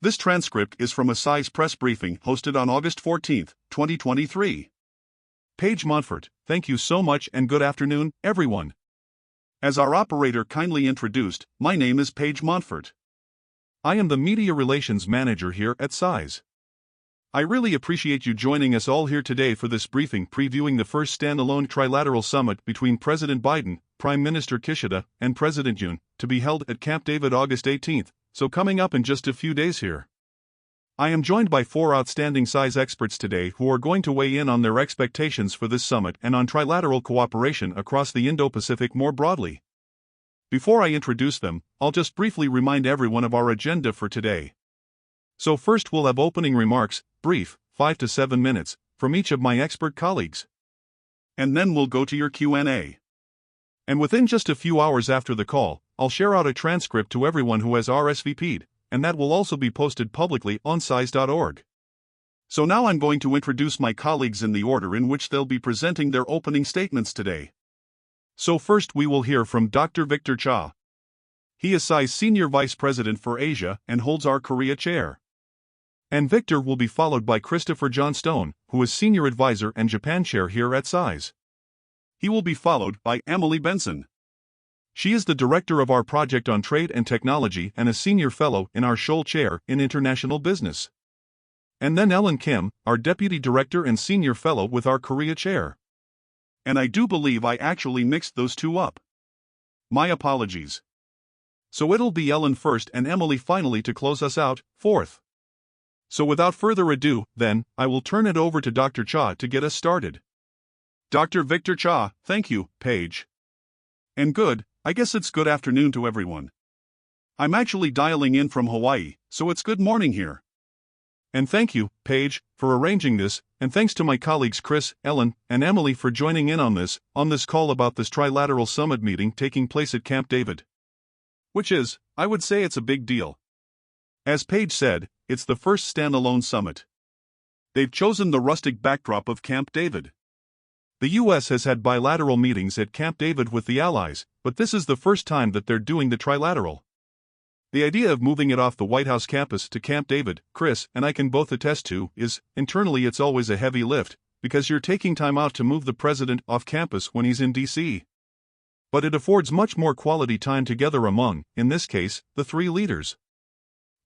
This transcript is from a Csis press briefing hosted on August 14, 2023. Paige Montfort, thank you so much and good afternoon, everyone. As our operator kindly introduced, my name is Paige Montfort. I am the Media Relations Manager here at Csis. I really appreciate you joining us all here today for this briefing previewing the first standalone trilateral summit between President Biden, Prime Minister Kishida, and President Yoon, to be held at Camp David August 18, so coming up in just a few days here. I am joined by four outstanding Csis experts today who are going to weigh in on their expectations for this summit and on trilateral cooperation across the Indo-Pacific more broadly. Before I introduce them, I'll just briefly remind everyone of our agenda for today. So first we'll have opening remarks, brief, 5 to 7 minutes, from each of my expert colleagues. And then we'll go to your Q&A. And within just a few hours after the call, I'll share out a transcript to everyone who has RSVP'd, and that will also be posted publicly on csis.org. So now I'm going to introduce my colleagues in the order in which they'll be presenting their opening statements today. So first we will hear from Dr. Victor Cha. He is Csis Senior Vice President for Asia and holds our Korea chair. And Victor will be followed by Christopher John Stone, who is Senior Advisor and Japan Chair here at Csis. He will be followed by Emily Benson. She is the Director of our Project on Trade and Technology and a Senior Fellow in our Scholl Chair in International Business. And then Ellen Kim, our Deputy Director and Senior Fellow with our Korea Chair. And I do believe I actually mixed those two up. My apologies. So it'll be Ellen first and Emily finally to close us out, fourth. So without further ado, then, I will turn it over to Dr. Cha to get us started. Dr. Victor Cha, thank you, Paige. And I guess it's good afternoon to everyone. I'm actually dialing in from Hawaii, so it's good morning here. And thank you, Paige, for arranging this, and thanks to my colleagues Chris, Ellen, and Emily for joining in on this call about this trilateral summit meeting taking place at Camp David. Which is, I would say it's a big deal. As Paige said, it's the first standalone summit. They've chosen the rustic backdrop of Camp David. The U.S. has had bilateral meetings at Camp David with the Allies, but this is the first time that they're doing the trilateral. The idea of moving it off the White House campus to Camp David, Chris and I can both attest to, is, internally it's always a heavy lift, because you're taking time out to move the president off campus when he's in D.C. But it affords much more quality time together among, in this case, the three leaders.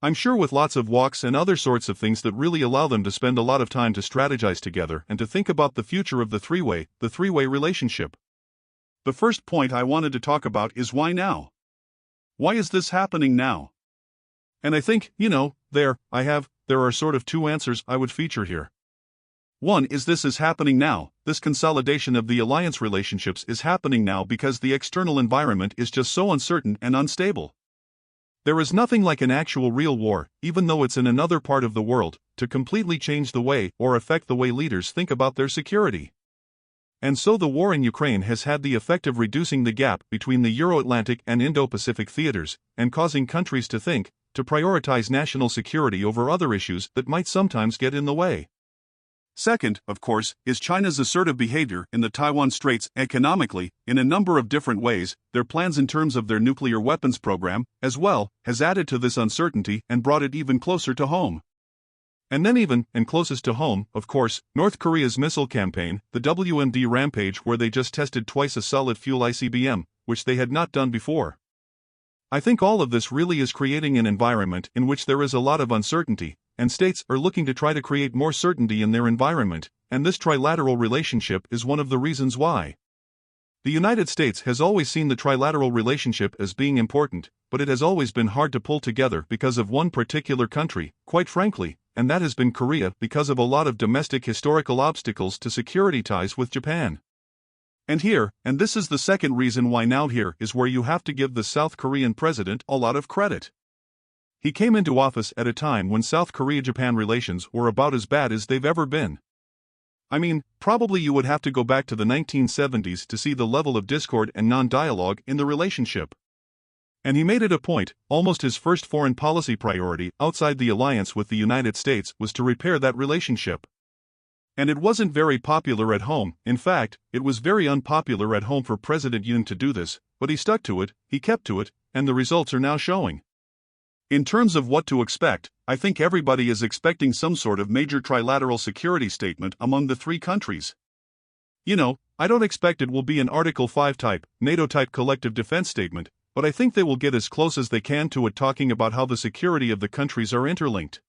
I'm sure with lots of walks and other sorts of things that really allow them to spend a lot of time to strategize together and to think about the future of the three-way relationship. The first point I wanted to talk about is why now? Why is this happening now? And I think, there are sort of two answers I would feature here. One is this is happening now, this consolidation of the alliance relationships is happening now because the external environment is just so uncertain and unstable. There is nothing like an actual real war, even though it's in another part of the world, to completely change the way or affect the way leaders think about their security. And so the war in Ukraine has had the effect of reducing the gap between the Euro-Atlantic and Indo-Pacific theaters, and causing countries to prioritize national security over other issues that might sometimes get in the way. Second, of course, is China's assertive behavior in the Taiwan Straits economically, in a number of different ways. Their plans in terms of their nuclear weapons program, as well, has added to this uncertainty and brought it even closer to home. And then closest to home, of course, North Korea's missile campaign, the WMD rampage where they just tested twice a solid fuel ICBM, which they had not done before. I think all of this really is creating an environment in which there is a lot of uncertainty, and states are looking to try to create more certainty in their environment, and this trilateral relationship is one of the reasons why. The United States has always seen the trilateral relationship as being important, but it has always been hard to pull together because of one particular country, quite frankly, and that has been Korea because of a lot of domestic historical obstacles to security ties with Japan. And this is the second reason why now here is where you have to give the South Korean president a lot of credit. He came into office at a time when South Korea-Japan relations were about as bad as they've ever been. I mean, probably you would have to go back to the 1970s to see the level of discord and non-dialogue in the relationship. And he made it a point, almost his first foreign policy priority outside the alliance with the United States was to repair that relationship. And it wasn't very popular at home. In fact, it was very unpopular at home for President Yoon to do this, but he stuck to it, he kept to it, and the results are now showing. In terms of what to expect, I think everybody is expecting some sort of major trilateral security statement among the three countries. I don't expect it will be an Article 5 type, NATO type collective defense statement, but I think they will get as close as they can to it, talking about how the security of the countries are interlinked.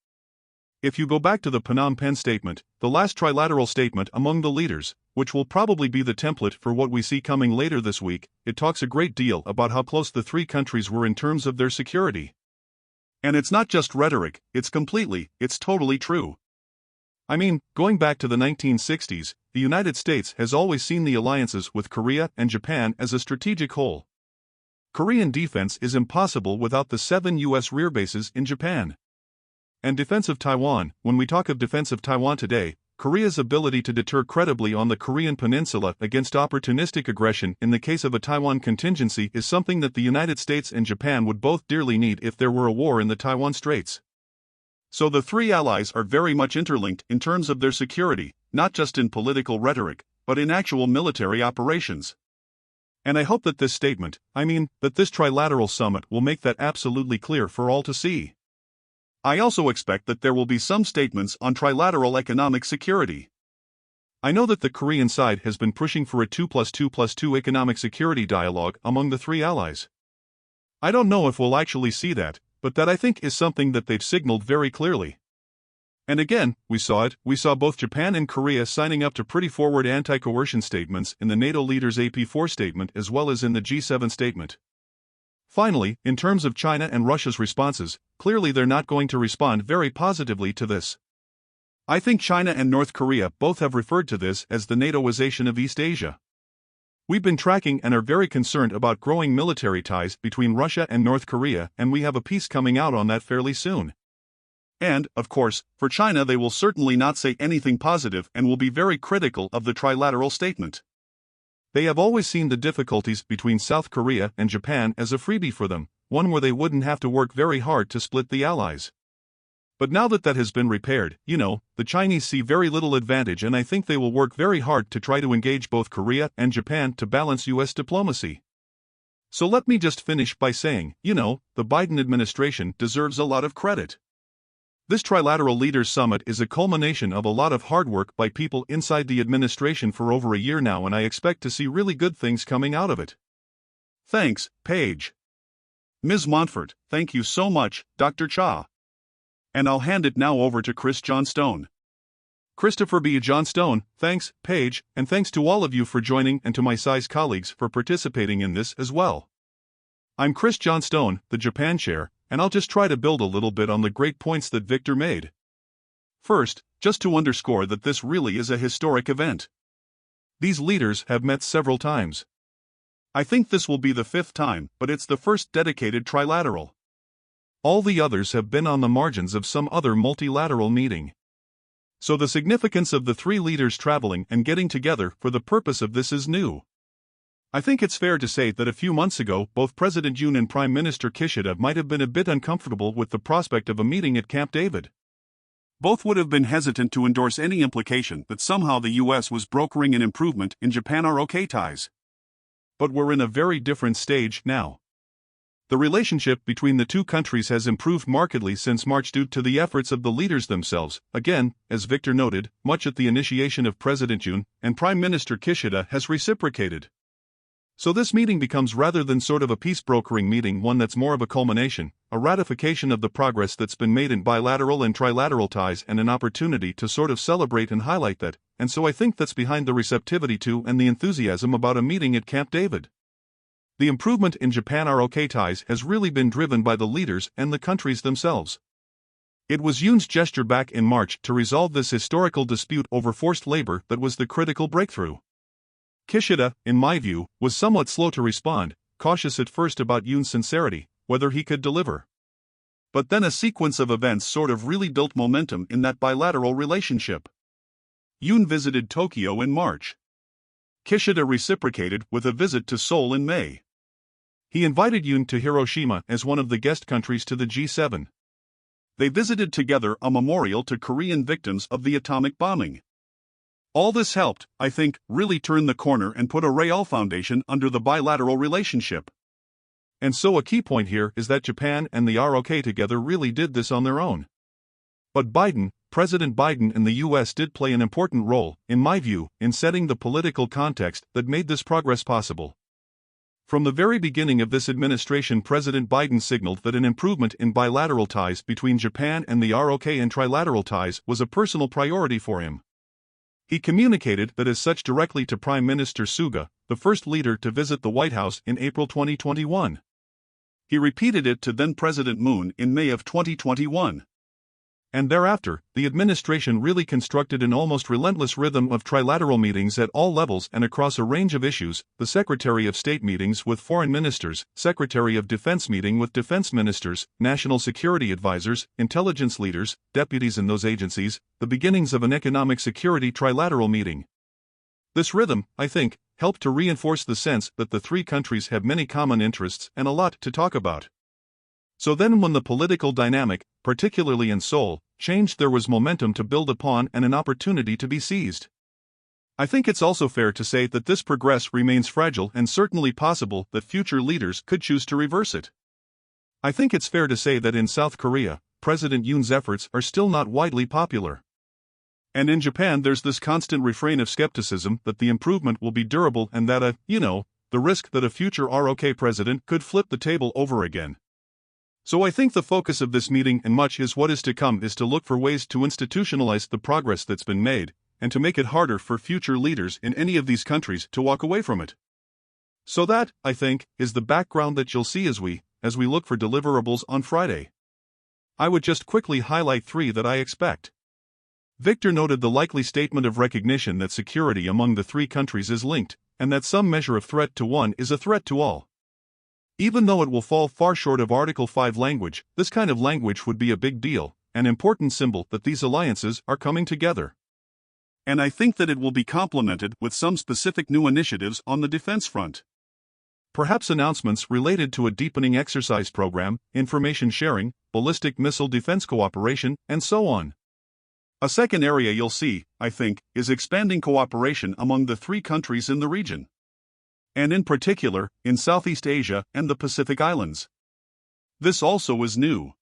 If you go back to the Phnom Penh statement, the last trilateral statement among the leaders, which will probably be the template for what we see coming later this week, it talks a great deal about how close the three countries were in terms of their security. And it's not just rhetoric, it's totally true. I mean, going back to the 1960s, the United States has always seen the alliances with Korea and Japan as a strategic whole. Korean defense is impossible without the 7 U.S. rear bases in Japan. And defense of Taiwan, when we talk of defense of Taiwan today, Korea's ability to deter credibly on the Korean peninsula against opportunistic aggression in the case of a Taiwan contingency is something that the United States and Japan would both dearly need if there were a war in the Taiwan Straits. So the three allies are very much interlinked in terms of their security, not just in political rhetoric, but in actual military operations. And I hope that this statement, that this trilateral summit will make that absolutely clear for all to see. I also expect that there will be some statements on trilateral economic security. I know that the Korean side has been pushing for a 2+2+2 economic security dialogue among the three allies. I don't know if we'll actually see that, but that I think is something that they've signaled very clearly. And again, we saw both Japan and Korea signing up to pretty forward anti-coercion statements in the NATO leaders' AP4 statement as well as in the G7 statement. Finally, in terms of China and Russia's responses, clearly they're not going to respond very positively to this. I think China and North Korea both have referred to this as the NATOization of East Asia. We've been tracking and are very concerned about growing military ties between Russia and North Korea, and we have a piece coming out on that fairly soon. And, of course, for China they will certainly not say anything positive and will be very critical of the trilateral statement. They have always seen the difficulties between South Korea and Japan as a freebie for them, one where they wouldn't have to work very hard to split the allies. But now that has been repaired, the Chinese see very little advantage, and I think they will work very hard to try to engage both Korea and Japan to balance U.S. diplomacy. So let me just finish by saying, the Biden administration deserves a lot of credit. This trilateral leaders summit is a culmination of a lot of hard work by people inside the administration for over a year now, and I expect to see really good things coming out of it. Thanks, Paige. Ms. Montfort, thank you so much, Dr. Cha. And I'll hand it now over to Chris Johnstone. Christopher B. Johnstone, thanks, Paige, and thanks to all of you for joining and to my Csis colleagues for participating in this as well. I'm Chris Johnstone, the Japan chair, and I'll just try to build a little bit on the great points that Victor made. First, just to underscore that this really is a historic event. These leaders have met several times. I think this will be the 5th time, but it's the first dedicated trilateral. All the others have been on the margins of some other multilateral meeting. So the significance of the three leaders traveling and getting together for the purpose of this is new. I think it's fair to say that a few months ago, both President Yoon and Prime Minister Kishida might have been a bit uncomfortable with the prospect of a meeting at Camp David. Both would have been hesitant to endorse any implication that somehow the U.S. was brokering an improvement in Japan-ROK ties. But we're in a very different stage now. The relationship between the two countries has improved markedly since March due to the efforts of the leaders themselves, again, as Victor noted, much at the initiation of President Yoon, and Prime Minister Kishida has reciprocated. So this meeting becomes, rather than sort of a peace-brokering meeting, one that's more of a culmination, a ratification of the progress that's been made in bilateral and trilateral ties, and an opportunity to sort of celebrate and highlight that, and so I think that's behind the receptivity to and the enthusiasm about a meeting at Camp David. The improvement in Japan-ROK ties has really been driven by the leaders and the countries themselves. It was Yoon's gesture back in March to resolve this historical dispute over forced labor that was the critical breakthrough. Kishida, in my view, was somewhat slow to respond, cautious at first about Yoon's sincerity, whether he could deliver. But then a sequence of events sort of really built momentum in that bilateral relationship. Yoon visited Tokyo in March. Kishida reciprocated with a visit to Seoul in May. He invited Yoon to Hiroshima as one of the guest countries to the G7. They visited together a memorial to Korean victims of the atomic bombing. All this helped, I think, really turn the corner and put a real foundation under the bilateral relationship. And so a key point here is that Japan and the ROK together really did this on their own. But President Biden in the US did play an important role, in my view, in setting the political context that made this progress possible. From the very beginning of this administration, President Biden signaled that an improvement in bilateral ties between Japan and the ROK and trilateral ties was a personal priority for him. He communicated that as such directly to Prime Minister Suga, the first leader to visit the White House in April 2021. He repeated it to then-President Moon in May of 2021. And thereafter, the administration really constructed an almost relentless rhythm of trilateral meetings at all levels and across a range of issues: the Secretary of State meetings with foreign ministers, Secretary of Defense meeting with defense ministers, national security advisors, intelligence leaders, deputies in those agencies, the beginnings of an economic security trilateral meeting. This rhythm, I think, helped to reinforce the sense that the three countries have many common interests and a lot to talk about. So then when the political dynamic, particularly in Seoul, changed, there was momentum to build upon and an opportunity to be seized. I think it's also fair to say that this progress remains fragile and certainly possible that future leaders could choose to reverse it. I think it's fair to say that in South Korea, President Yoon's efforts are still not widely popular. And in Japan there's this constant refrain of skepticism that the improvement will be durable and that the risk that a future ROK president could flip the table over again. So I think the focus of this meeting and much is what is to come is to look for ways to institutionalize the progress that's been made, and to make it harder for future leaders in any of these countries to walk away from it. So that, I think, is the background that you'll see as we look for deliverables on Friday. I would just quickly highlight three that I expect. Victor noted the likely statement of recognition that security among the three countries is linked, and that some measure of threat to one is a threat to all. Even though it will fall far short of Article 5 language, this kind of language would be a big deal, an important symbol that these alliances are coming together. And I think that it will be complemented with some specific new initiatives on the defense front. Perhaps announcements related to a deepening exercise program, information sharing, ballistic missile defense cooperation, and so on. A second area you'll see, I think, is expanding cooperation among the three countries in the region. And in particular, in Southeast Asia and the Pacific Islands. This also is new.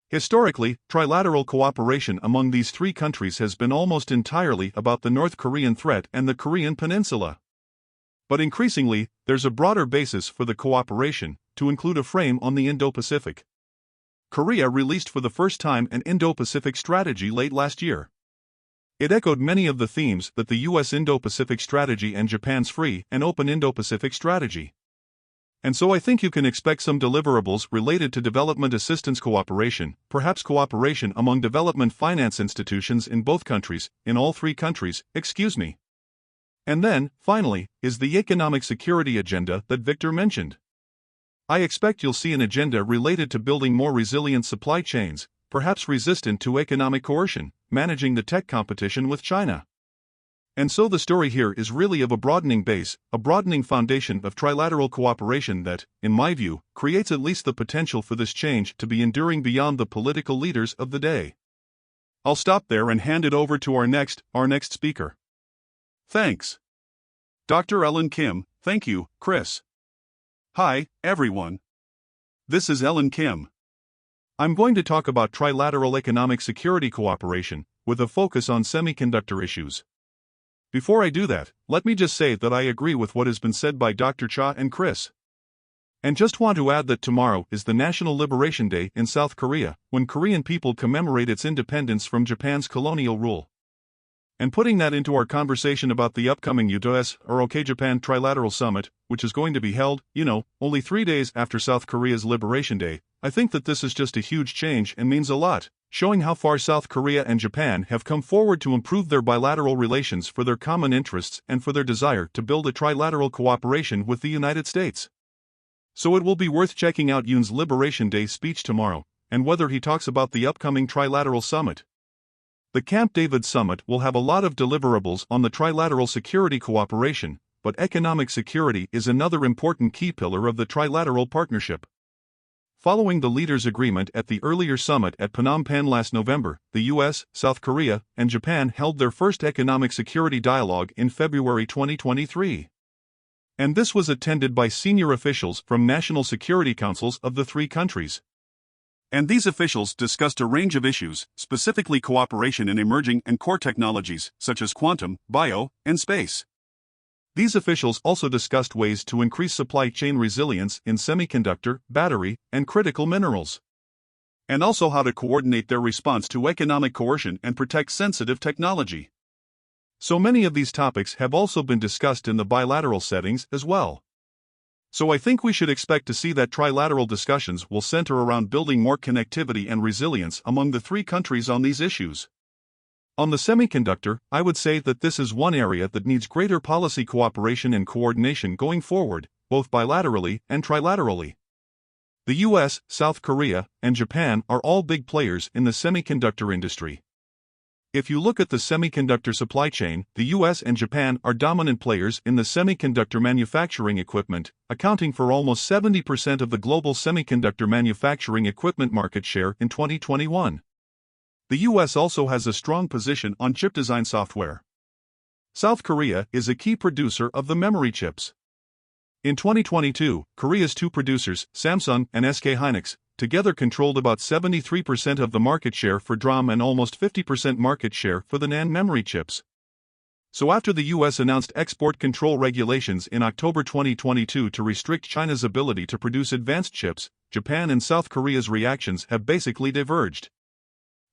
Historically, trilateral cooperation among these three countries has been almost entirely about the North Korean threat and the Korean Peninsula. But increasingly, there's a broader basis for the cooperation, to include a frame on the Indo-Pacific. Korea released for the first time an Indo-Pacific strategy late last year. It echoed many of the themes that the U.S. Indo-Pacific strategy and Japan's free and open Indo-Pacific strategy. And so I think you can expect some deliverables related to development assistance cooperation, perhaps cooperation among development finance institutions in both countries, in all three countries, And then, finally, is the economic security agenda that Victor mentioned. I expect you'll see an agenda related to building more resilient supply chains, perhaps resistant to economic coercion, managing the tech competition with China. And so the story here is really of a broadening base, a broadening foundation of trilateral cooperation that, in my view, creates at least the potential for this change to be enduring beyond the political leaders of the day. I'll stop there and hand it over to our next speaker. Thanks. Dr. Ellen Kim. Thank you, Chris. Hi, everyone. This is Ellen Kim. I'm going to talk about trilateral economic security cooperation, with a focus on semiconductor issues. Before I do that, let me just say that I agree with what has been said by Dr. Cha and Chris. And just want to add that tomorrow is the National Liberation Day in South Korea, when Korean people commemorate its independence from Japan's colonial rule. And putting that into our conversation about the upcoming U.S. ROK Japan Trilateral Summit, which is going to be held, only 3 days after South Korea's Liberation Day, I think that this is just a huge change and means a lot, showing how far South Korea and Japan have come forward to improve their bilateral relations for their common interests and for their desire to build a trilateral cooperation with the United States. So it will be worth checking out Yoon's Liberation Day speech tomorrow, and whether he talks about the upcoming Trilateral Summit. The Camp David Summit will have a lot of deliverables on the trilateral security cooperation, but economic security is another important key pillar of the trilateral partnership. Following the leaders' agreement at the earlier summit at Phnom Penh last November, the US, South Korea, and Japan held their first economic security dialogue in February 2023. And this was attended by senior officials from national security councils of the three countries. And these officials discussed a range of issues, specifically cooperation in emerging and core technologies, such as quantum, bio, and space. These officials also discussed ways to increase supply chain resilience in semiconductor, battery, and critical minerals. And also how to coordinate their response to economic coercion and protect sensitive technology. So many of these topics have also been discussed in the bilateral settings as well. So I think we should expect to see that trilateral discussions will center around building more connectivity and resilience among the three countries on these issues. On the semiconductor, I would say that this is one area that needs greater policy cooperation and coordination going forward, both bilaterally and trilaterally. The US, South Korea, and Japan are all big players in the semiconductor industry. If you look at the semiconductor supply chain, the US and Japan are dominant players in the semiconductor manufacturing equipment, accounting for almost 70% of the global semiconductor manufacturing equipment market share in 2021. The US also has a strong position on chip design software. South Korea is a key producer of the memory chips. In 2022, Korea's two producers, Samsung and SK hynix, together controlled about 73% of the market share for DRAM and almost 50% market share for the NAND memory chips. So after the US announced export control regulations in October 2022 to restrict China's ability to produce advanced chips, Japan and South Korea's reactions have basically diverged.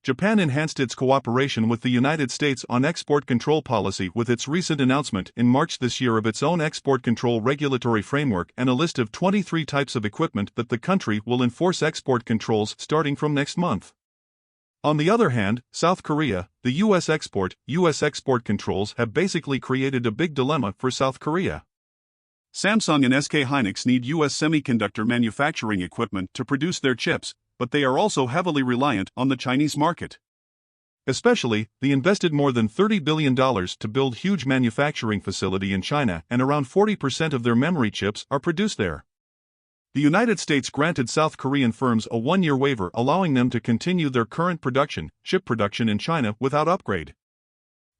Japan enhanced its cooperation with the United States on export control policy with its recent announcement in March this year of its own export control regulatory framework and a list of 23 types of equipment that the country will enforce export controls starting from next month. On the other hand, South Korea, the US export controls have basically created a big dilemma for South Korea. Samsung and SK hynix need US semiconductor manufacturing equipment to produce their chips, but they are also heavily reliant on the Chinese market. Especially, they invested more than $30 billion to build huge manufacturing facility in China and around 40% of their memory chips are produced there. The United States granted South Korean firms a one-year waiver allowing them to continue their current chip production in China without upgrade.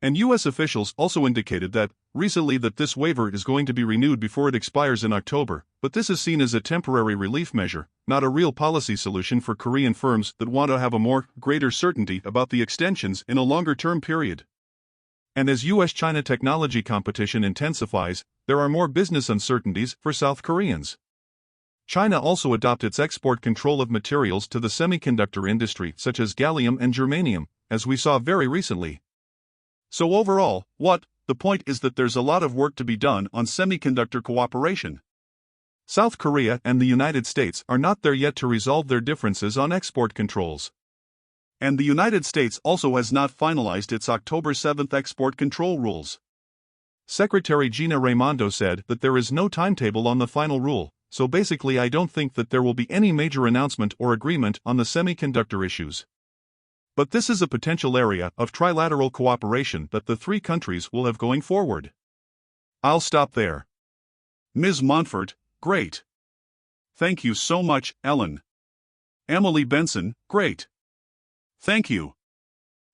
And US officials also indicated that, recently that this waiver is going to be renewed before it expires in October, but this is seen as a temporary relief measure, not a real policy solution for Korean firms that want to have a greater certainty about the extensions in a longer-term period. And as US-China technology competition intensifies, there are more business uncertainties for South Koreans. China also adopted its export control of materials to the semiconductor industry such as gallium and germanium, as we saw very recently. So overall, the point is that there's a lot of work to be done on semiconductor cooperation. South Korea and the United States are not there yet to resolve their differences on export controls. And the United States also has not finalized its October 7th export control rules. Secretary Gina Raimondo said that there is no timetable on the final rule, so basically I don't think that there will be any major announcement or agreement on the semiconductor issues. But this is a potential area of trilateral cooperation that the three countries will have going forward. I'll stop there. Ms. Montfort, great. Thank you so much, Ellen. Emily Benson, great. Thank you.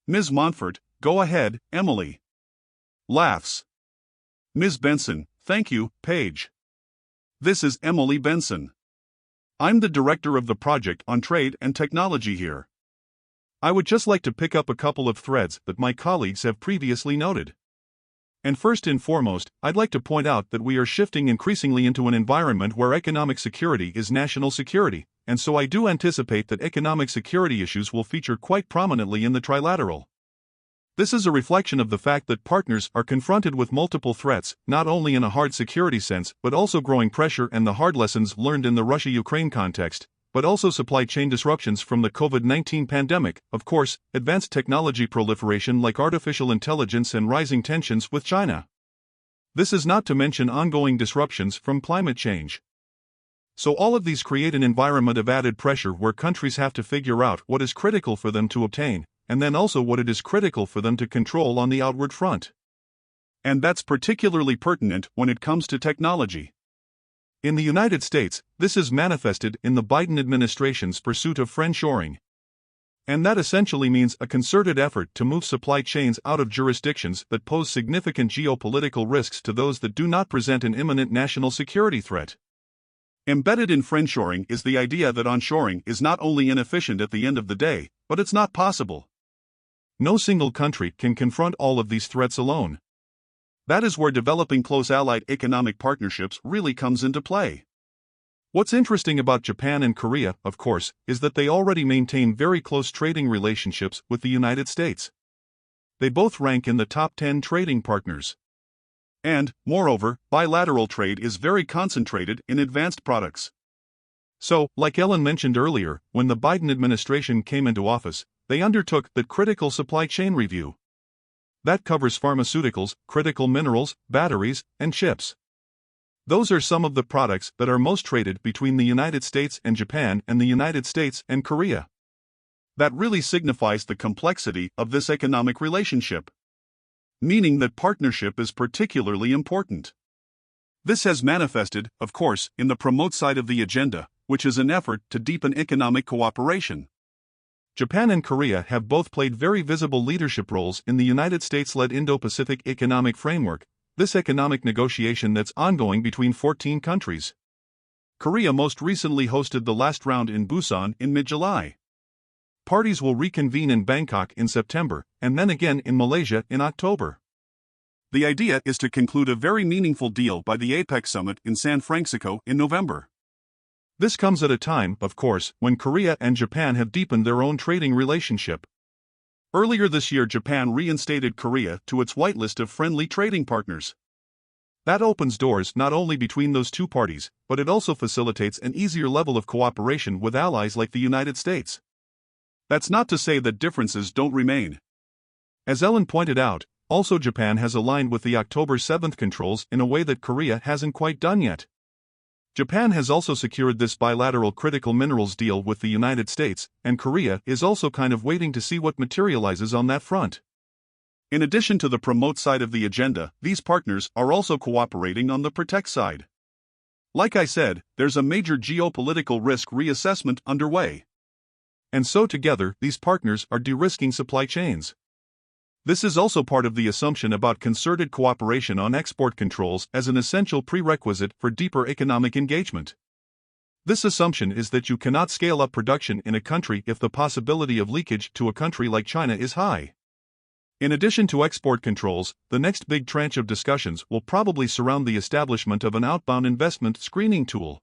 Ms. Montfort, go ahead, Emily. Laughs. Ms. Benson, thank you, Paige. This is Emily Benson. I'm the director of the project on trade and technology here. I would just like to pick up a couple of threads that my colleagues have previously noted. And first and foremost, I'd like to point out that we are shifting increasingly into an environment where economic security is national security, and so I do anticipate that economic security issues will feature quite prominently in the trilateral. This is a reflection of the fact that partners are confronted with multiple threats, not only in a hard security sense, but also growing pressure and the hard lessons learned in the Russia-Ukraine context, but also supply chain disruptions from the COVID-19 pandemic, of course, advanced technology proliferation like artificial intelligence and rising tensions with China. This is not to mention ongoing disruptions from climate change. So all of these create an environment of added pressure where countries have to figure out what is critical for them to obtain, and then also what it is critical for them to control on the outward front. And that's particularly pertinent when it comes to technology. In the United States, this is manifested in the Biden administration's pursuit of friendshoring. And that essentially means a concerted effort to move supply chains out of jurisdictions that pose significant geopolitical risks to those that do not present an imminent national security threat. Embedded in friendshoring is the idea that onshoring is not only inefficient at the end of the day, but it's not possible. No single country can confront all of these threats alone. That is where developing close allied economic partnerships really comes into play. What's interesting about Japan and Korea, of course, is that they already maintain very close trading relationships with the United States. They both rank in the top 10 trading partners. And, moreover, bilateral trade is very concentrated in advanced products. So, like Ellen mentioned earlier, when the Biden administration came into office, they undertook the critical supply chain review. That covers pharmaceuticals, critical minerals, batteries, and chips. Those are some of the products that are most traded between the United States and Japan and the United States and Korea. That really signifies the complexity of this economic relationship. Meaning that partnership is particularly important. This has manifested, of course, in the promote side of the agenda, which is an effort to deepen economic cooperation. Japan and Korea have both played very visible leadership roles in the United States-led Indo-Pacific Economic Framework, this economic negotiation that's ongoing between 14 countries. Korea most recently hosted the last round in Busan in mid-July. Parties will reconvene in Bangkok in September, and then again in Malaysia in October. The idea is to conclude a very meaningful deal by the APEC summit in San Francisco in November. This comes at a time, of course, when Korea and Japan have deepened their own trading relationship. Earlier this year, Japan reinstated Korea to its whitelist of friendly trading partners. That opens doors not only between those two parties, but it also facilitates an easier level of cooperation with allies like the United States. That's not to say that differences don't remain. As Ellen pointed out, also Japan has aligned with the October 7th controls in a way that Korea hasn't quite done yet. Japan has also secured this bilateral critical minerals deal with the United States, and Korea is also kind of waiting to see what materializes on that front. In addition to the promote side of the agenda, these partners are also cooperating on the protect side. Like I said, there's a major geopolitical risk reassessment underway. And so together, these partners are de-risking supply chains. This is also part of the assumption about concerted cooperation on export controls as an essential prerequisite for deeper economic engagement. This assumption is that you cannot scale up production in a country if the possibility of leakage to a country like China is high. In addition to export controls, the next big tranche of discussions will probably surround the establishment of an outbound investment screening tool.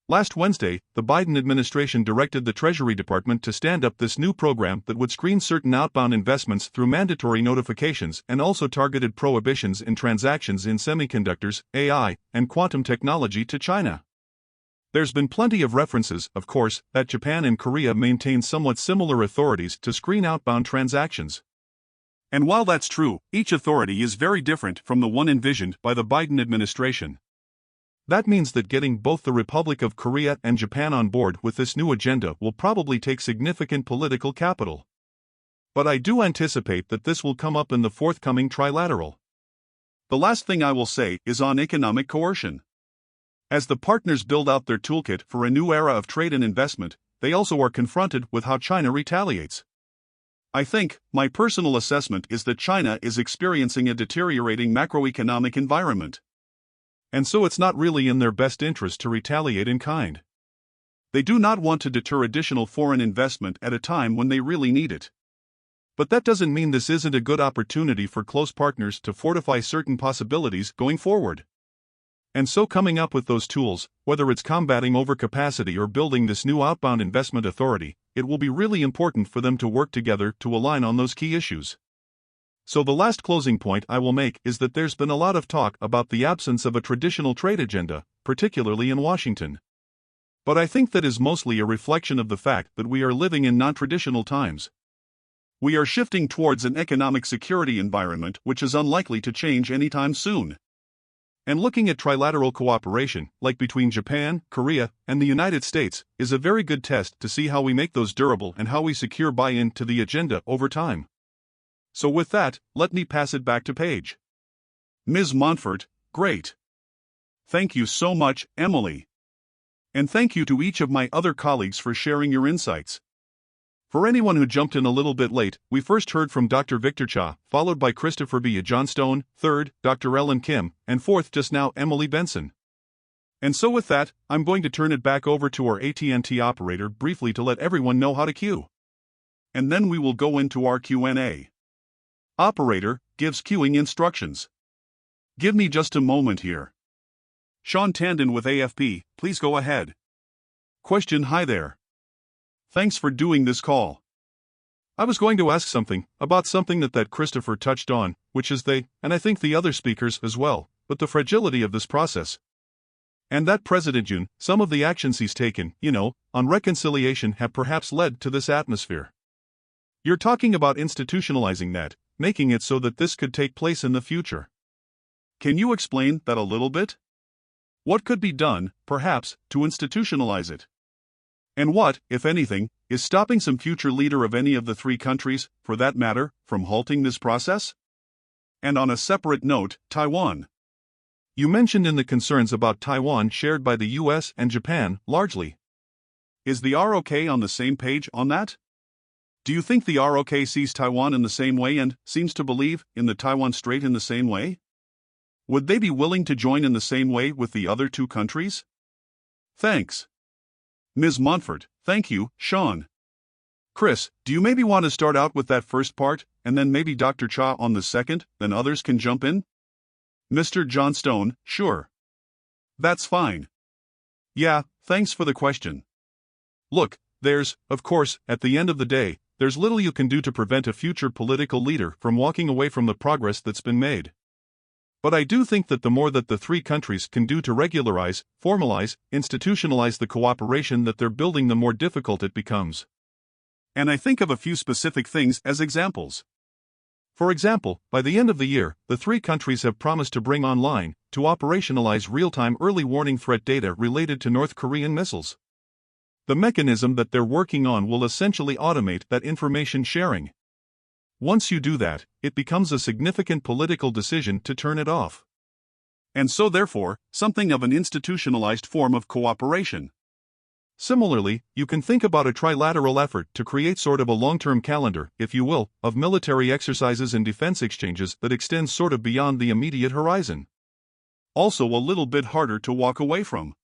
Last Wednesday, the Biden administration directed the Treasury Department to stand up this new program that would screen certain outbound investments through mandatory notifications and also targeted prohibitions in transactions in semiconductors, AI, and quantum technology to China. There's been plenty of references, of course, that Japan and Korea maintain somewhat similar authorities to screen outbound transactions. And while that's true, each authority is very different from the one envisioned by the Biden administration. That means that getting both the Republic of Korea and Japan on board with this new agenda will probably take significant political capital. But I do anticipate that this will come up in the forthcoming trilateral. The last thing I will say is on economic coercion. As the partners build out their toolkit for a new era of trade and investment, they also are confronted with how China retaliates. I think, my personal assessment is that China is experiencing a deteriorating macroeconomic environment. And so it's not really in their best interest to retaliate in kind. They do not want to deter additional foreign investment at a time when they really need it. But that doesn't mean this isn't a good opportunity for close partners to fortify certain possibilities going forward. And so coming up with those tools, whether it's combating overcapacity or building this new outbound investment authority, it will be really important for them to work together to align on those key issues. So the last closing point I will make is that there's been a lot of talk about the absence of a traditional trade agenda, particularly in Washington. But I think that is mostly a reflection of the fact that we are living in non-traditional times. We are shifting towards an economic security environment which is unlikely to change anytime soon. And looking at trilateral cooperation, like between Japan, Korea, and the United States, is a very good test to see how we make those durable and how we secure buy-in to the agenda over time. So with that, let me pass it back to Paige. Ms. Montfort, great. Thank you so much, Emily. And thank you to each of my other colleagues for sharing your insights. For anyone who jumped in a little bit late, we first heard from Dr. Victor Cha, followed by Christopher B. Johnstone, third, Dr. Ellen Kim, and fourth just now Emily Benson. And so with that, I'm going to turn it back over to our AT&T operator briefly to let everyone know how to queue. And then we will go into our Q&A. Operator gives queuing instructions. Give me just a moment here. Sean Tandon with AFP, please go ahead. Question: Hi there. Thanks for doing this call. I was going to ask something about something that Christopher touched on, which is and I think the other speakers as well, but the fragility of this process. And that President Yoon, some of the actions he's taken, on reconciliation have perhaps led to this atmosphere. You're talking about institutionalizing that, making it so that this could take place in the future. Can you explain that a little bit? What could be done, perhaps, to institutionalize it? And what, if anything, is stopping some future leader of any of the three countries, for that matter, from halting this process? And on a separate note, Taiwan. You mentioned in the concerns about Taiwan shared by the US and Japan, largely. Is the ROK on the same page on that? Do you think the ROK sees Taiwan in the same way and seems to believe in the Taiwan Strait in the same way? Would they be willing to join in the same way with the other two countries? Thanks. Ms. Montfort, thank you, Sean. Chris, do you maybe want to start out with that first part, and then maybe Dr. Cha on the second, then others can jump in? Mr. Johnstone, sure. That's fine. Yeah, thanks for the question. Look, there's, of course, at the end of the day, there's little you can do to prevent a future political leader from walking away from the progress that's been made. But I do think that the more that the three countries can do to regularize, formalize, institutionalize the cooperation that they're building, the more difficult it becomes. And I think of a few specific things as examples. For example, by the end of the year, the three countries have promised to bring online, to operationalize real-time early warning threat data related to North Korean missiles. The mechanism that they're working on will essentially automate that information sharing. Once you do that, it becomes a significant political decision to turn it off. And so therefore, something of an institutionalized form of cooperation. Similarly, you can think about a trilateral effort to create sort of a long-term calendar, if you will, of military exercises and defense exchanges that extends sort of beyond the immediate horizon. Also a little bit harder to walk away from.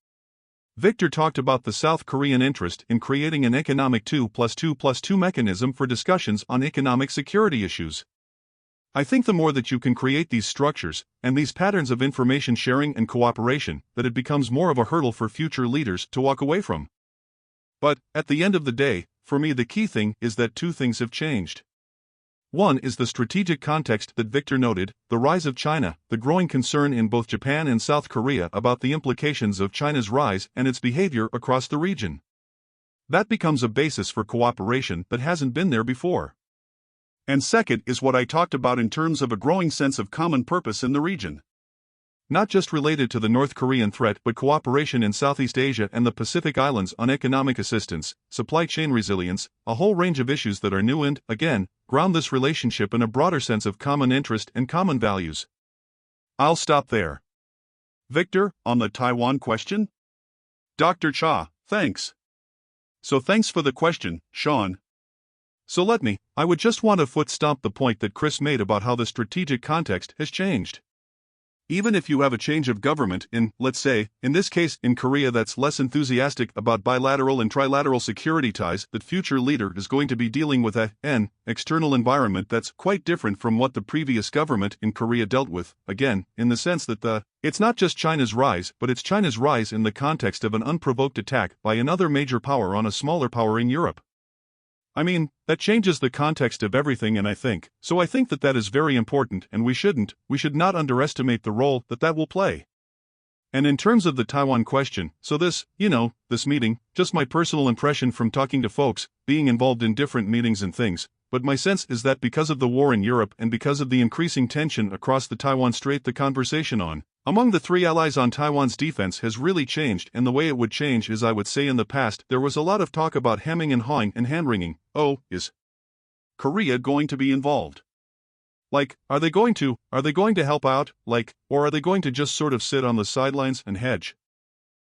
Victor talked about the South Korean interest in creating an economic 2+2+2 mechanism for discussions on economic security issues. I think the more that you can create these structures, and these patterns of information sharing and cooperation, that it becomes more of a hurdle for future leaders to walk away from. But, at the end of the day, for me the key thing is that two things have changed. One is the strategic context that Victor noted, the rise of China, the growing concern in both Japan and South Korea about the implications of China's rise and its behavior across the region. That becomes a basis for cooperation that hasn't been there before. And second is what I talked about in terms of a growing sense of common purpose in the region. Not just related to the North Korean threat, but cooperation in Southeast Asia and the Pacific Islands on economic assistance, supply chain resilience, a whole range of issues that are new and, again, ground this relationship in a broader sense of common interest and common values. I'll stop there. Victor, on the Taiwan question? Dr. Cha, thanks. So thanks for the question, Sean. So I would just want to foot stomp the point that Chris made about how the strategic context has changed. Even if you have a change of government in, let's say, in this case in Korea that's less enthusiastic about bilateral and trilateral security ties, that future leader is going to be dealing with an external environment that's quite different from what the previous government in Korea dealt with, again, in the sense that it's not just China's rise, but it's China's rise in the context of an unprovoked attack by another major power on a smaller power in Europe. I mean, that changes the context of everything, and I think that is very important, and we should not underestimate the role that will play. And in terms of the Taiwan question, so this meeting, just my personal impression from talking to folks, being involved in different meetings and things, but my sense is that because of the war in Europe and because of the increasing tension across the Taiwan Strait, the conversation among the three allies on Taiwan's defense has really changed, and the way it would change is, I would say in the past, there was a lot of talk about hemming and hawing and hand-wringing. Is Korea going to be involved? Are they going to help out, or are they going to just sort of sit on the sidelines and hedge?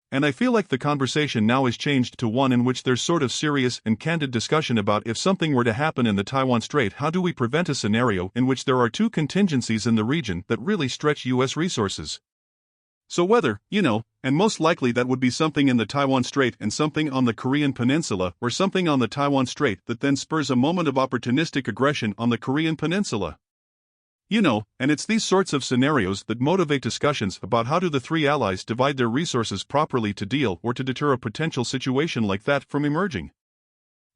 And I feel like the conversation now has changed to one in which there's sort of serious and candid discussion about, if something were to happen in the Taiwan Strait, how do we prevent a scenario in which there are two contingencies in the region that really stretch U.S. resources? So whether, and most likely that would be something in the Taiwan Strait and something on the Korean Peninsula, or something on the Taiwan Strait that then spurs a moment of opportunistic aggression on the Korean Peninsula. And it's these sorts of scenarios that motivate discussions about how do the three allies divide their resources properly to deal or to deter a potential situation like that from emerging.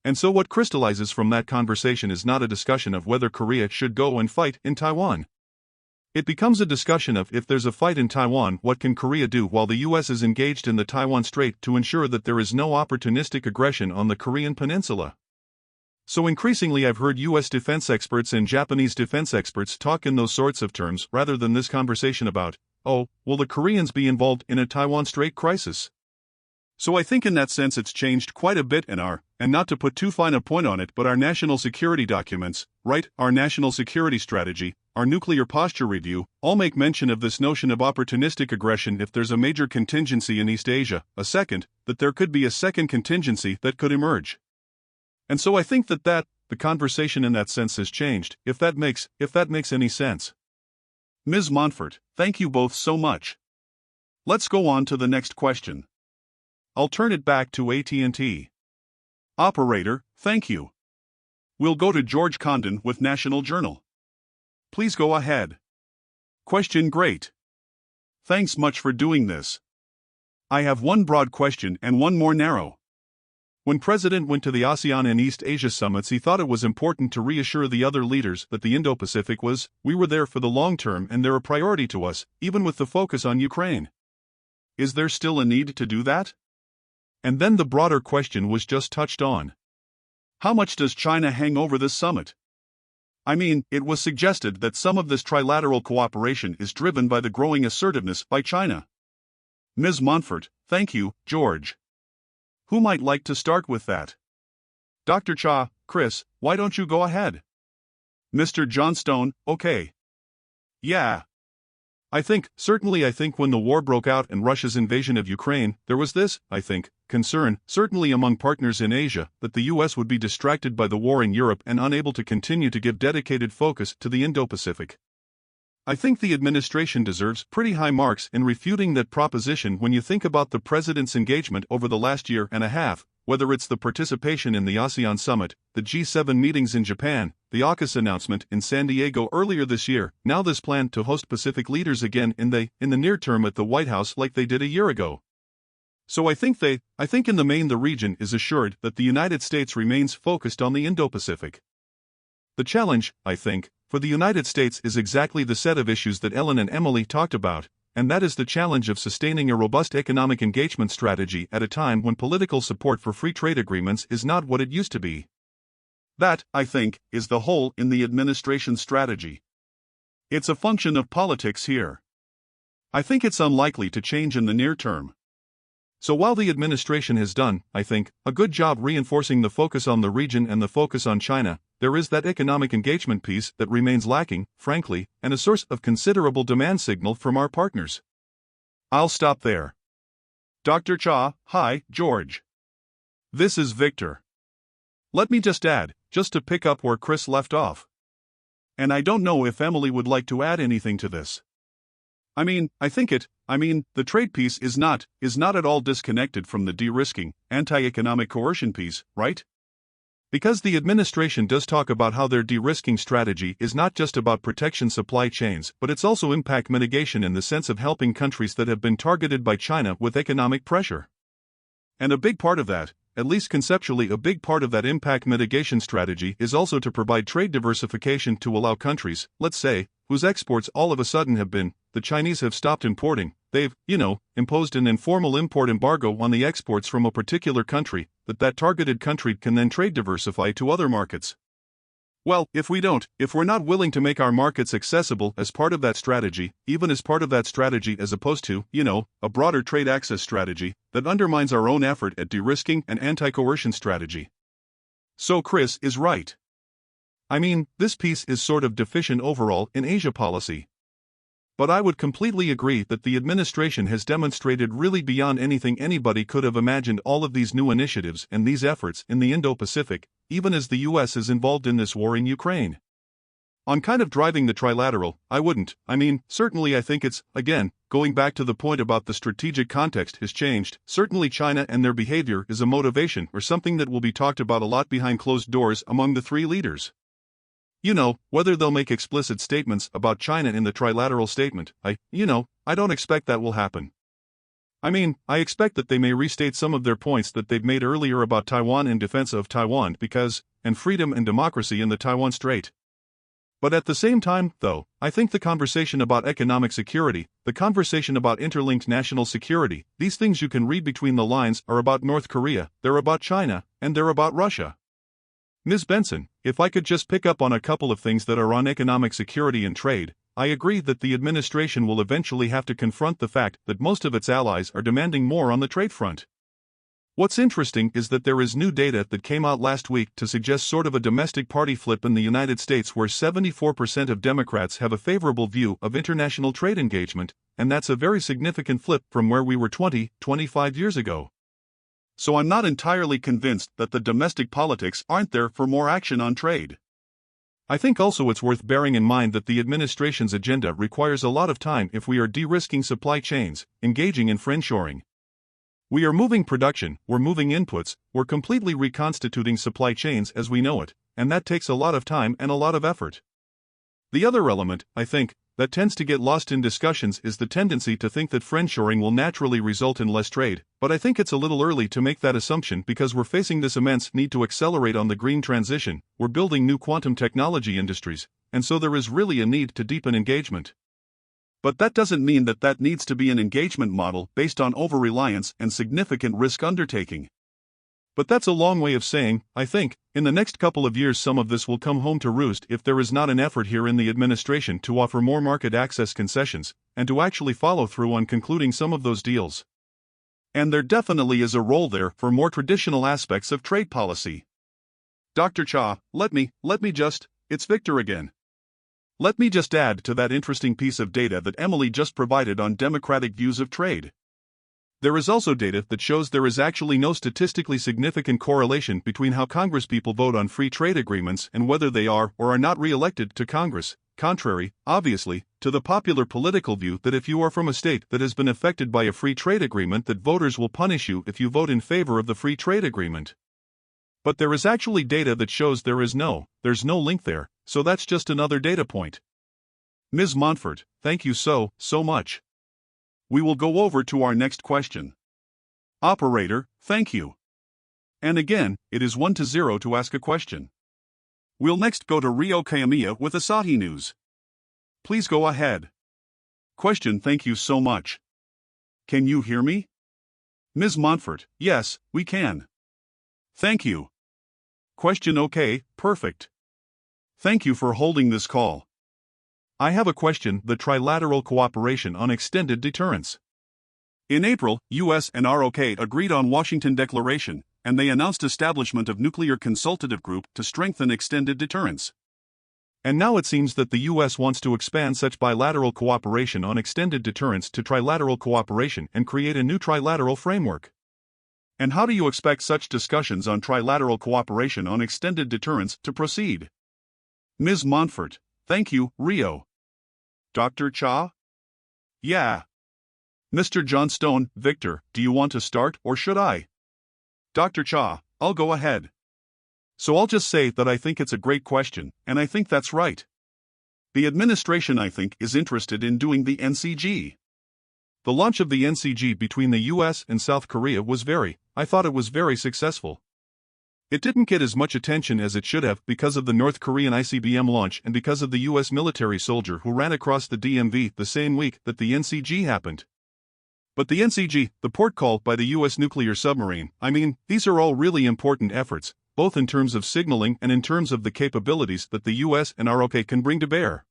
And so what crystallizes from that conversation is not a discussion of whether Korea should go and fight in Taiwan. It becomes a discussion of if there's a fight in Taiwan, what can Korea do while the US is engaged in the Taiwan Strait to ensure that there is no opportunistic aggression on the Korean Peninsula. So increasingly I've heard US defense experts and Japanese defense experts talk in those sorts of terms rather than this conversation about, will the Koreans be involved in a Taiwan Strait crisis? So I think in that sense it's changed quite a bit in and not to put too fine a point on it, but our national security documents, right, our national security strategy, our nuclear posture review, all make mention of this notion of opportunistic aggression if there's a major contingency in East Asia, that there could be a second contingency that could emerge. And so I think that the conversation in that sense has changed, if that makes any sense. Ms. Montfort, thank you both so much. Let's go on to the next question. I'll turn it back to AT&T. Operator, thank you. We'll go to George Condon with National Journal. Please go ahead. Question: great. Thanks much for doing this. I have one broad question and one more narrow. When President went to the ASEAN and East Asia summits, he thought it was important to reassure the other leaders that the Indo-Pacific we were there for the long term and they're a priority to us, even with the focus on Ukraine. Is there still a need to do that? And then the broader question was just touched on. How much does China hang over this summit? I mean, it was suggested that some of this trilateral cooperation is driven by the growing assertiveness by China. Ms. Montfort, thank you, George. Who might like to start with that? Dr. Cha, Chris, why don't you go ahead? Mr. Johnstone, okay. Yeah. I think when the war broke out and Russia's invasion of Ukraine, there was this, concern, certainly among partners in Asia, that the US would be distracted by the war in Europe and unable to continue to give dedicated focus to the Indo-Pacific. I think the administration deserves pretty high marks in refuting that proposition when you think about the president's engagement over the last year and a half, whether it's the participation in the ASEAN summit, the G7 meetings in Japan, the AUKUS announcement in San Diego earlier this year, now this plan to host Pacific leaders again in the near term at the White House like they did a year ago. So I think in the main the region is assured that the United States remains focused on the Indo-Pacific. The challenge, I think, for the United States is exactly the set of issues that Ellen and Emily talked about, and that is the challenge of sustaining a robust economic engagement strategy at a time when political support for free trade agreements is not what it used to be. That, I think, is the hole in the administration's strategy. It's a function of politics here. I think it's unlikely to change in the near term. So while the administration has done, I think, a good job reinforcing the focus on the region and the focus on China, there is that economic engagement piece that remains lacking, frankly, and a source of considerable demand signal from our partners. I'll stop there. Dr. Cha, hi, George. This is Victor. Let me just add, just to pick up where Chris left off. And I don't know if Emily would like to add anything to this. The trade piece is not at all disconnected from the de-risking, anti-economic coercion piece, right? Because the administration does talk about how their de-risking strategy is not just about protection supply chains, but it's also impact mitigation in the sense of helping countries that have been targeted by China with economic pressure. And a big part of that, at least conceptually a big part of that impact mitigation strategy is also to provide trade diversification to allow countries, let's say, whose exports all of a sudden have been, the Chinese have stopped importing, they've, imposed an informal import embargo on the exports from a particular country, that targeted country can then trade diversify to other markets. Well, if we're not willing to make our markets accessible as part of that strategy, even as part of that strategy as opposed to, a broader trade access strategy, that undermines our own effort at de-risking and anti-coercion strategy. So Chris is right. This piece is sort of deficient overall in Asia policy. But I would completely agree that the administration has demonstrated really beyond anything anybody could have imagined all of these new initiatives and these efforts in the Indo-Pacific, even as the US is involved in this war in Ukraine. On kind of driving the trilateral, I wouldn't. I mean, certainly I think it's, again, going back to the point about the strategic context has changed. Certainly China and their behavior is a motivation or something that will be talked about a lot behind closed doors among the three leaders. You know, whether they'll make explicit statements about China in the trilateral statement, I don't expect that will happen. I mean, I expect that they may restate some of their points that they've made earlier about Taiwan in defense of Taiwan and freedom and democracy in the Taiwan Strait. But at the same time, though, I think the conversation about economic security, the conversation about interlinked national security, these things you can read between the lines are about North Korea, they're about China, and they're about Russia. Ms. Benson, if I could just pick up on a couple of things that are on economic security and trade, I agree that the administration will eventually have to confront the fact that most of its allies are demanding more on the trade front. What's interesting is that there is new data that came out last week to suggest sort of a domestic party flip in the United States where 74% of Democrats have a favorable view of international trade engagement, and that's a very significant flip from where we were 25 years ago. So I'm not entirely convinced that the domestic politics aren't there for more action on trade. I think also it's worth bearing in mind that the administration's agenda requires a lot of time if we are de-risking supply chains, engaging in friendshoring. We are moving production, we're moving inputs, we're completely reconstituting supply chains as we know it, and that takes a lot of time and a lot of effort. The other element, I think, that tends to get lost in discussions is the tendency to think that friendshoring will naturally result in less trade, but I think it's a little early to make that assumption because we're facing this immense need to accelerate on the green transition, we're building new quantum technology industries, and so there is really a need to deepen engagement. But that doesn't mean that that needs to be an engagement model based on over-reliance and significant risk undertaking. But that's a long way of saying, I think, in the next couple of years some of this will come home to roost if there is not an effort here in the administration to offer more market access concessions, and to actually follow through on concluding some of those deals. And there definitely is a role there for more traditional aspects of trade policy. Dr. Cha, it's Victor again. Let me just add to that interesting piece of data that Emily just provided on democratic views of trade. There is also data that shows there is actually no statistically significant correlation between how Congresspeople vote on free trade agreements and whether they are or are not re-elected to Congress, contrary, obviously, to the popular political view that if you are from a state that has been affected by a free trade agreement that voters will punish you if you vote in favor of the free trade agreement. But there is actually data that shows there's no link there, so that's just another data point. Ms. Montfort, thank you so much. We will go over to our next question. Operator, thank you. And again, it is 1-0 to ask a question. We'll next go to Rio Kayamiya with Asahi News. Please go ahead. Question. Thank you so much. Can you hear me? Ms. Montfort, yes, we can. Thank you. Question. Okay, perfect. Thank you for holding this call. I have a question. The trilateral cooperation on extended deterrence. In April, US and ROK agreed on Washington Declaration, and they announced establishment of Nuclear Consultative Group to strengthen extended deterrence. And now it seems that the US wants to expand such bilateral cooperation on extended deterrence to trilateral cooperation and create a new trilateral framework. And how do you expect such discussions on trilateral cooperation on extended deterrence to proceed? Ms. Montfort, thank you, Rio. Dr. Cha? Yeah. Mr. Johnstone, Victor, do you want to start or should I? Dr. Cha, I'll go ahead. So I'll just say that I think it's a great question, and I think that's right. The administration, I think, is interested in doing the NCG. The launch of the NCG between the US and South Korea I thought it was very successful. It didn't get as much attention as it should have because of the North Korean ICBM launch and because of the US military soldier who ran across the DMV the same week that the NCG happened. But the NCG, the port call by the US nuclear submarine, these are all really important efforts, both in terms of signaling and in terms of the capabilities that the US and ROK can bring to bear.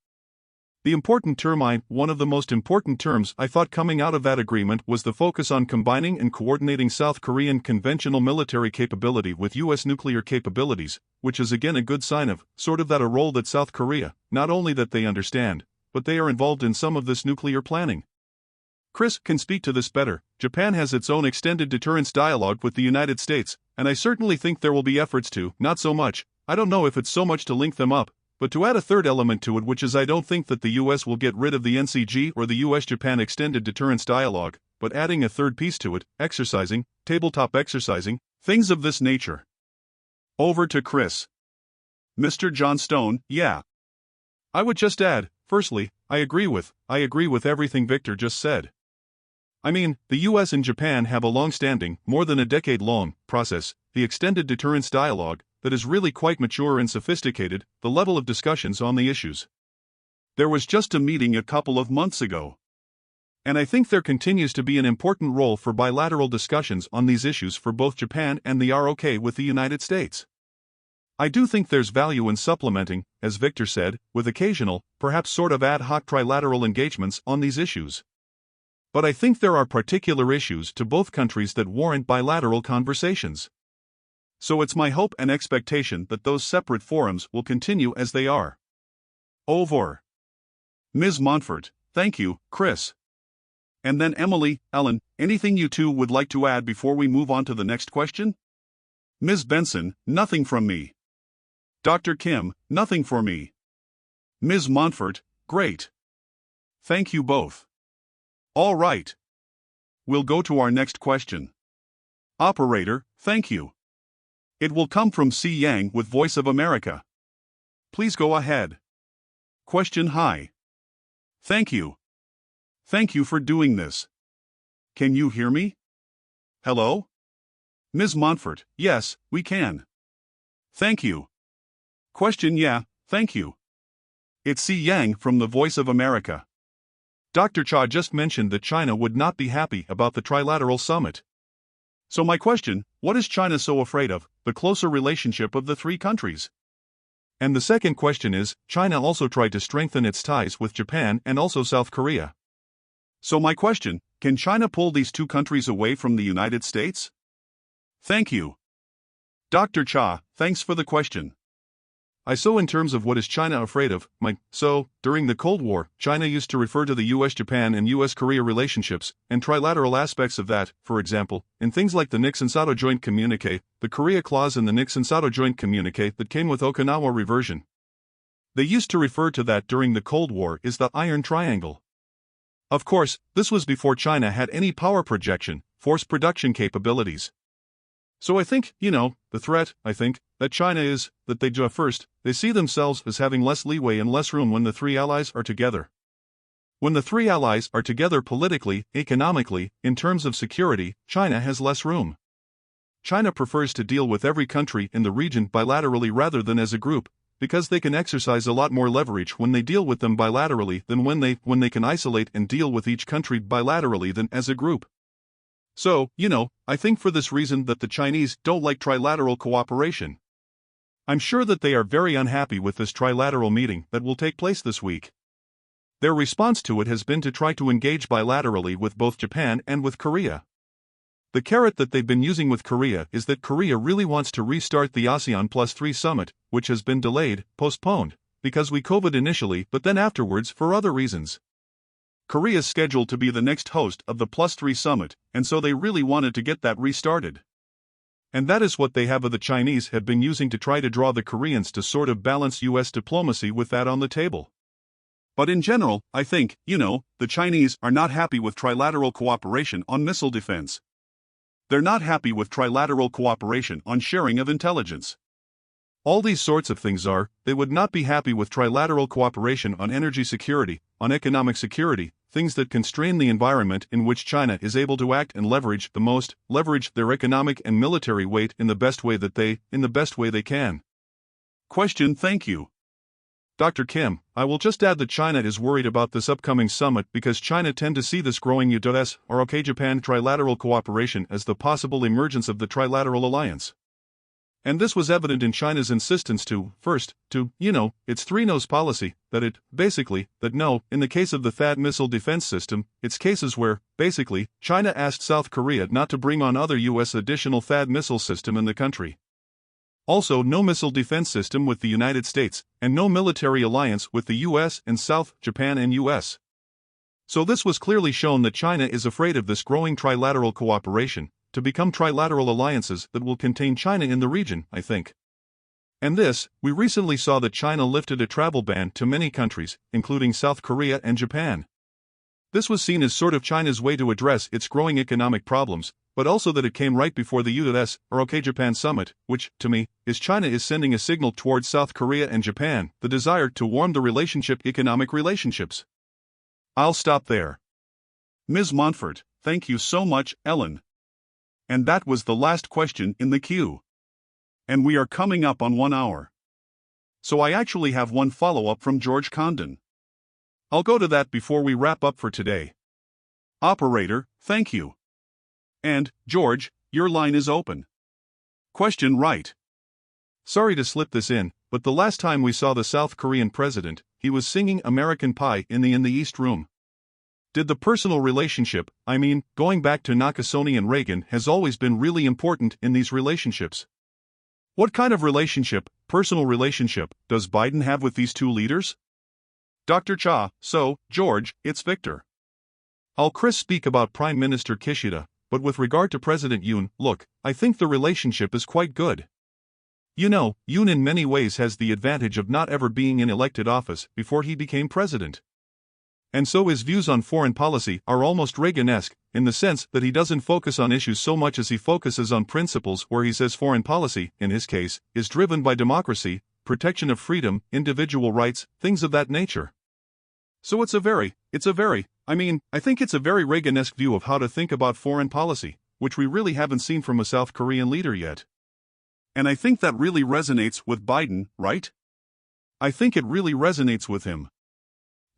The important term one of the most important terms I thought coming out of that agreement was the focus on combining and coordinating South Korean conventional military capability with US nuclear capabilities, which is again a good sign of, that a role that South Korea, not only that they understand, but they are involved in some of this nuclear planning. Chris can speak to this better. Japan has its own extended deterrence dialogue with the United States, and I certainly think there will be efforts to, not so much, I don't know if it's so much to link them up, But to add a third element to it, which is I don't think that the US will get rid of the NCG or the US-Japan Extended Deterrence Dialogue, but adding a third piece to it, exercising, tabletop exercising, things of this nature. Over to Chris. Mr. John Stone, yeah. I would just add, firstly, I agree with everything Victor just said. I mean, the US and Japan have a long-standing, more than a decade-long, process, the Extended Deterrence Dialogue, that is really quite mature and sophisticated, the level of discussions on the issues. There was just a meeting a couple of months ago. And I think there continues to be an important role for bilateral discussions on these issues for both Japan and the ROK with the United States. I do think there's value in supplementing, as Victor said, with occasional, perhaps sort of ad hoc trilateral engagements on these issues. But I think there are particular issues to both countries that warrant bilateral conversations. So it's my hope and expectation that those separate forums will continue as they are. Over. Ms. Montfort, thank you, Chris. And then Emily, Ellen, anything you two would like to add before we move on to the next question? Ms. Benson, nothing from me. Dr. Kim, nothing for me. Ms. Montfort, great. Thank you both. All right. We'll go to our next question. Operator, thank you. It will come from C. Yang with Voice of America. Please go ahead. Question. Hi. Thank you. Thank you for doing this. Can you hear me? Hello? Ms. Montfort, yes, we can. Thank you. Question. Yeah, thank you. It's C. Yang from the Voice of America. Dr. Cha just mentioned that China would not be happy about the trilateral summit. So my question, what is China so afraid of, the closer relationship of the three countries? And the second question is, China also tried to strengthen its ties with Japan and also South Korea. So my question, can China pull these two countries away from the United States? Thank you. Dr. Cha, thanks for the question. In terms of what is China afraid of, during the Cold War, China used to refer to the US-Japan and US-Korea relationships, and trilateral aspects of that, for example, in things like the Nixon-Sato Joint Communique, the Korea Clause and the Nixon-Sato Joint Communique that came with Okinawa reversion. They used to refer to that during the Cold War as the Iron Triangle. Of course, this was before China had any power projection, force production capabilities. So I think, the threat, that China is, that they see themselves as having less leeway and less room when the three allies are together. When the three allies are together politically, economically, in terms of security, China has less room. China prefers to deal with every country in the region bilaterally rather than as a group, because they can exercise a lot more leverage when they deal with them bilaterally than when they can isolate and deal with each country bilaterally than as a group. So, I think for this reason that the Chinese don't like trilateral cooperation. I'm sure that they are very unhappy with this trilateral meeting that will take place this week. Their response to it has been to try to engage bilaterally with both Japan and with Korea. The carrot that they've been using with Korea is that Korea really wants to restart the ASEAN +3 summit, which has been delayed, postponed, because we COVID initially, but then afterwards for other reasons. Korea's scheduled to be the next host of the +3 summit, and so they really wanted to get that restarted. And that is what they have the Chinese have been using to try to draw the Koreans to sort of balance US diplomacy with that on the table. But in general, I think, the Chinese are not happy with trilateral cooperation on missile defense. They're not happy with trilateral cooperation on sharing of intelligence. All these sorts of things they would not be happy with trilateral cooperation on energy security, on economic security, things that constrain the environment in which China is able to act and leverage their economic and military weight in the best way they can. Question. Thank you. Dr. Kim, I will just add that China is worried about this upcoming summit because China tend to see this growing US or Japan trilateral cooperation as the possible emergence of the trilateral alliance. And this was evident in China's insistence its three-nose policy, in the case of the THAAD missile defense system, it's cases where, China asked South Korea not to bring on other US additional THAAD missile system in the country. Also, no missile defense system with the United States, and no military alliance with the US and South, Japan and US. So this was clearly shown that China is afraid of this growing trilateral cooperation, to become trilateral alliances that will contain China in the region, I think. And this, we recently saw that China lifted a travel ban to many countries, including South Korea and Japan. This was seen as sort of China's way to address its growing economic problems, but also that it came right before the US or OK Japan summit, which, to me, is China is sending a signal towards South Korea and Japan, the desire to warm the economic relationships. I'll stop there. Ms. Montfort, thank you so much, Ellen. And that was the last question in the queue. And we are coming up on 1 hour. So I actually have one follow-up from George Condon. I'll go to that before we wrap up for today. Operator, thank you. And, George, your line is open. Question right. Sorry to slip this in, but the last time we saw the South Korean president, he was singing American Pie in the East Room. Did the personal relationship, going back to Nakasone and Reagan, has always been really important in these relationships? What kind of personal relationship, does Biden have with these two leaders? Dr. Cha, so, George, it's Victor. I'll speak about Prime Minister Kishida, but with regard to President Yoon, look, I think the relationship is quite good. You know, Yoon in many ways has the advantage of not ever being in elected office before he became president. And so his views on foreign policy are almost Reagan-esque, in the sense that he doesn't focus on issues so much as he focuses on principles, where he says foreign policy, in his case, is driven by democracy, protection of freedom, individual rights, things of that nature. So I think it's a very Reagan-esque view of how to think about foreign policy, which we really haven't seen from a South Korean leader yet. And I think that really resonates with Biden, right? I think it really resonates with him.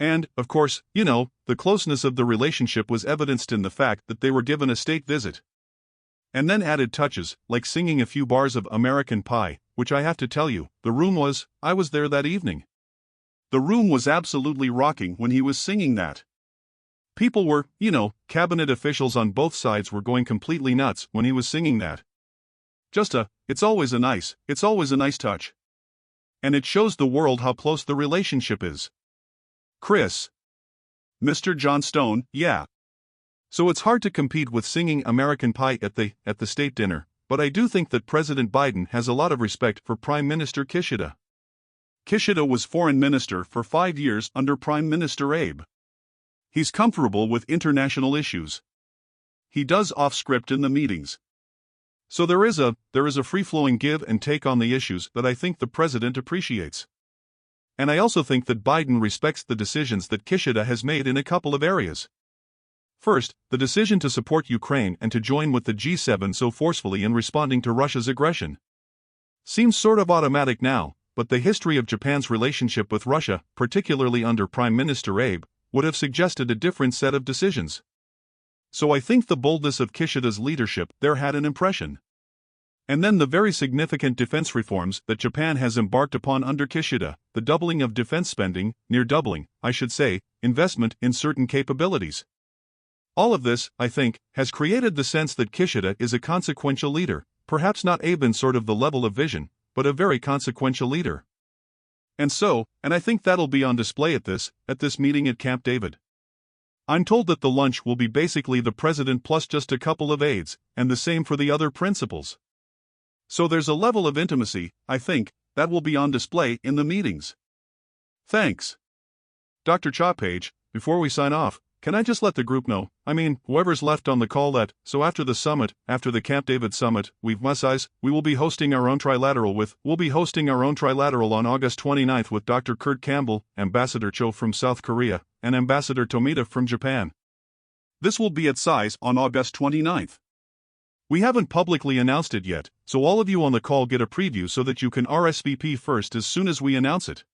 And, of course, the closeness of the relationship was evidenced in the fact that they were given a state visit. And then added touches, like singing a few bars of American Pie, which I have to tell you, I was there that evening. The room was absolutely rocking when he was singing that. People were, cabinet officials on both sides were going completely nuts when he was singing that. It's always a nice touch. And it shows the world how close the relationship is. Chris. Mr. Johnstone, yeah. So it's hard to compete with singing American Pie at the state dinner, but I do think that President Biden has a lot of respect for Prime Minister Kishida. Kishida was foreign minister for 5 years under Prime Minister Abe. He's comfortable with international issues. He does off-script in the meetings. So there is a free-flowing give and take on the issues that I think the president appreciates. And I also think that Biden respects the decisions that Kishida has made in a couple of areas. First, the decision to support Ukraine and to join with the G7 so forcefully in responding to Russia's aggression. Seems sort of automatic now, but the history of Japan's relationship with Russia, particularly under Prime Minister Abe, would have suggested a different set of decisions. So I think the boldness of Kishida's leadership there had an impression. And then the very significant defense reforms that Japan has embarked upon under Kishida, the doubling of defense spending, near doubling, I should say, investment in certain capabilities. All of this, I think, has created the sense that Kishida is a consequential leader, perhaps not Abe in sort of the level of vision, but a very consequential leader. And I think that'll be on display at this meeting at Camp David. I'm told that the lunch will be basically the president plus just a couple of aides, and the same for the other principals. So there's a level of intimacy, I think, that will be on display in the meetings. Thanks. Dr. Cha-Page, before we sign off, can I just let the group know, whoever's left on the call that, so after the Camp David summit, we will be hosting our own trilateral on August 29th with Dr. Kurt Campbell, Ambassador Cho from South Korea, and Ambassador Tomita from Japan. This will be at Csis on August 29th. We haven't publicly announced it yet, so all of you on the call get a preview so that you can RSVP first as soon as we announce it.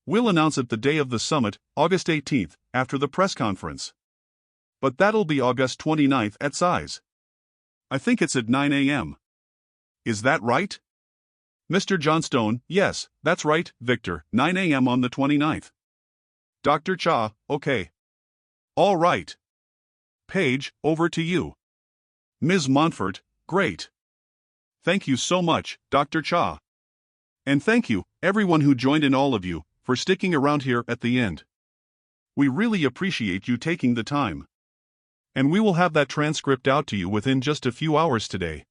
We'll announce it the day of the summit, August 18th, after the press conference. But that'll be August 29th at Csis. I think it's at 9 a.m. Is that right? Mr. Johnstone, yes, that's right, Victor, 9 a.m. on the 29th. Dr. Cha, okay. All right. Paige, over to you. Ms. Montfort, great. Thank you so much, Dr. Cha. And thank you, everyone who joined in, all of you, for sticking around here at the end. We really appreciate you taking the time. And we will have that transcript out to you within just a few hours today.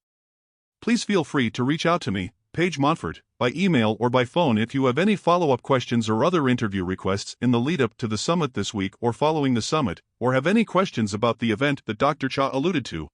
Please feel free to reach out to me, Paige Montfort, by email or by phone if you have any follow-up questions or other interview requests in the lead-up to the summit this week or following the summit, or have any questions about the event that Dr. Cha alluded to.